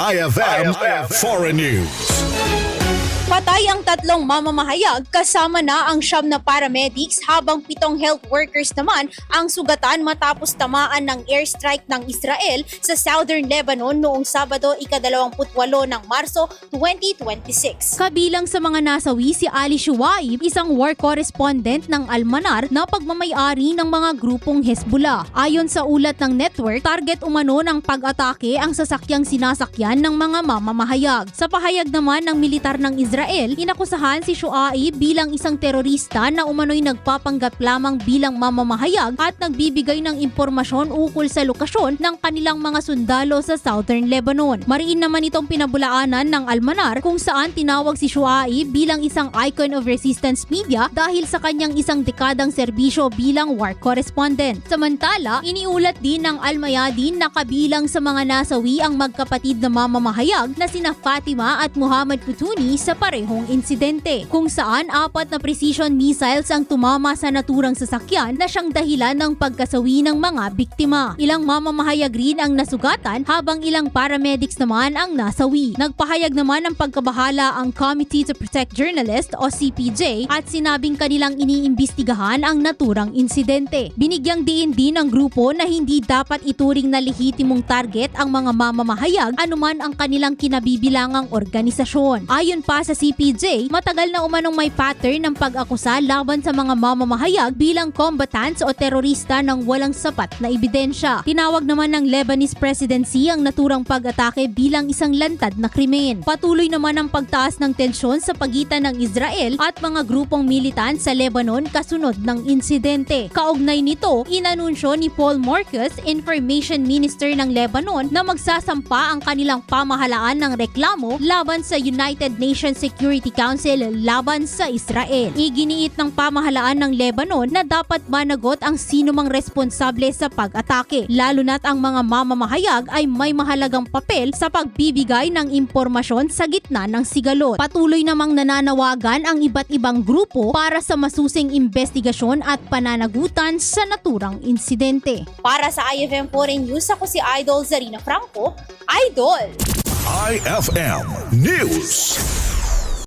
IFM Foreign News. Patay ang 3 mamamahayag kasama na ang 9 na paramedics habang 7 health workers naman ang sugatan matapos tamaan ng airstrike ng Israel sa Southern Lebanon noong Sabado 28 ng Marso 2026. Kabilang sa mga nasawi si Ali Shuaib, isang war correspondent ng Almanar na pagmamayari ng mga grupong Hezbollah. Ayon sa ulat ng network, target umano ng pag-atake ang sasakyang sinasakyan ng mga mamamahayag. Sa pahayag naman ng militar ng Israel, inakusahan si Shuaib bilang isang terorista na umano'y nagpapanggap lamang bilang mamamahayag at nagbibigay ng impormasyon ukol sa lokasyon ng kanilang mga sundalo sa Southern Lebanon. Mariin naman itong pinabulaanan ng Almanar kung saan tinawag si Shuaib bilang isang icon of resistance media dahil sa kanyang isang dekadang serbisyo bilang war correspondent. Samantala, iniulat din ng Al-Mayadin na kabilang sa mga nasawi ang magkapatid na mamamahayag na sina Fatima at Muhammad Futuni sa parehong insidente, kung saan 4 na precision missiles ang tumama sa naturang sasakyan na siyang dahilan ng pagkasawi ng mga biktima. Ilang mamamahayag rin ang nasugatan habang ilang paramedics naman ang nasawi. Nagpahayag naman ng pagkabahala ang Committee to Protect Journalists o CPJ at sinabing kanilang iniimbestigahan ang naturang insidente. Binigyang diin din ng grupo na hindi dapat ituring na lehitimong target ang mga mamamahayag anuman ang kanilang kinabibilangang organisasyon. Ayon pa sa CPJ, matagal na umanong may pattern ng pag-akusa laban sa mga mamamahayag bilang combatants o terorista ng walang sapat na ebidensya. Tinawag naman ng Lebanese presidency ang naturang pag-atake bilang isang lantad na krimen. Patuloy naman ang pagtaas ng tensyon sa pagitan ng Israel at mga grupong militan sa Lebanon kasunod ng insidente. Kaugnay nito, inanunsyo ni Paul Marcus, Information Minister ng Lebanon, na magsasampa ang kanilang pamahalaan ng reklamo laban sa United Nations Security Council laban sa Israel. Iginiit ng pamahalaan ng Lebanon na dapat managot ang sinumang responsable sa pag-atake, lalo na't ang mga mamamahayag ay may mahalagang papel sa pagbibigay ng impormasyon sa gitna ng sigalot. Patuloy namang nananawagan ang iba't ibang grupo para sa masusing investigasyon at pananagutan sa naturang insidente. Para sa IFM Foreign News, ako si Idol Zarina Franco. Idol! IFM News.